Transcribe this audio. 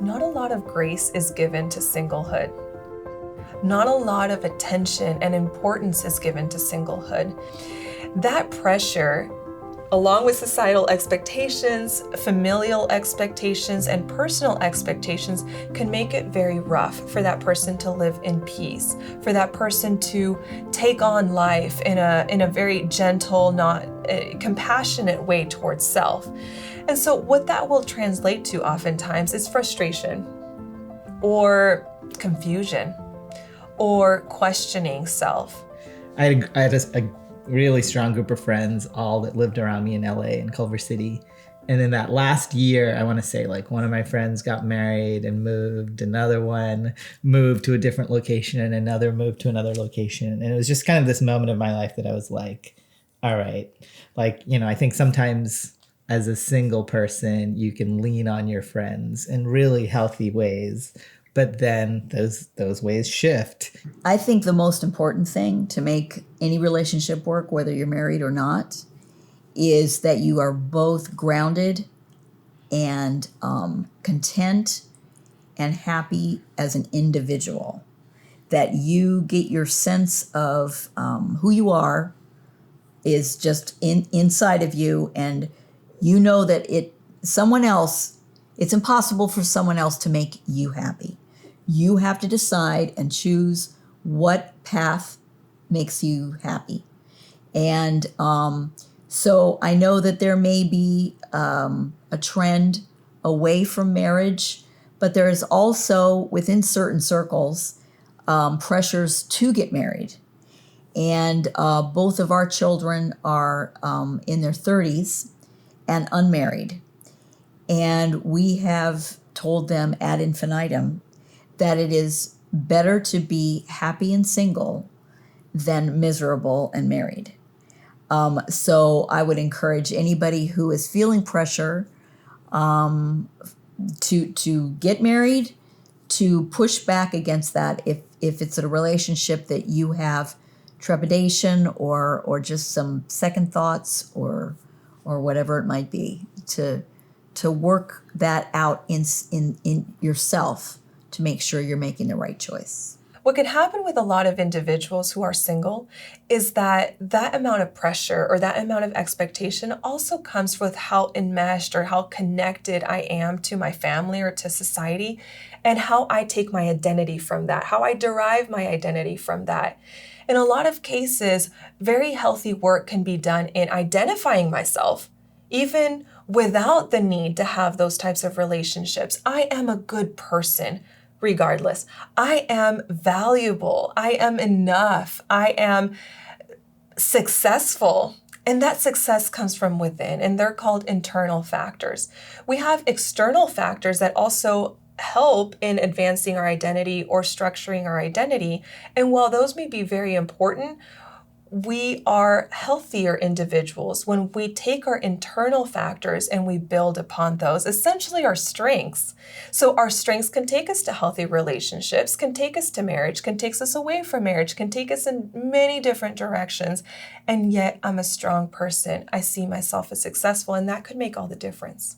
not a lot of grace is given to singlehood. Not a lot of attention and importance is given to singlehood. That pressure, along with societal expectations, familial expectations, and personal expectations, can make it very rough for that person to live in peace, for that person to take on life in a very gentle, not compassionate way towards self. And so what that will translate to oftentimes is frustration or confusion or questioning self. I had a really strong group of friends, all that lived around me in LA and Culver City. And in that last year, I want to say like one of my friends got married and moved, another one moved to a different location, and another moved to another location. And it was just kind of this moment of my life that I was like, all right, like, I think sometimes as a single person, you can lean on your friends in really healthy ways. But then those ways shift. I think the most important thing to make any relationship work, whether you're married or not, is that you are both grounded and content and happy as an individual. That you get your sense of who you are is just inside of you, and you know that it's impossible for someone else to make you happy. You have to decide and choose what path makes you happy. And so I know that there may be a trend away from marriage, but there is also, within certain circles, pressures to get married. And both of our children are in their 30s and unmarried. And we have told them ad infinitum that it is better to be happy and single than miserable and married. So I would encourage anybody who is feeling pressure to get married, to push back against that if it's a relationship that you have trepidation or just some second thoughts or whatever it might be, to work that out in yourself to make sure you're making the right choice. What can happen with a lot of individuals who are single is that amount of pressure or that amount of expectation also comes with how enmeshed or how connected I am to my family or to society, and how I take my identity from that, how I derive my identity from that. In a lot of cases, very healthy work can be done in identifying myself, even without the need to have those types of relationships. I am a good person. Regardless, I am valuable, I am enough, I am successful. And that success comes from within, and they're called internal factors. We have external factors that also help in advancing our identity or structuring our identity. And while those may be very important, we are healthier individuals when we take our internal factors and we build upon those, essentially our strengths. So our strengths can take us to healthy relationships, can take us to marriage, can take us away from marriage, can take us in many different directions. And yet I'm a strong person. I see myself as successful, and that could make all the difference.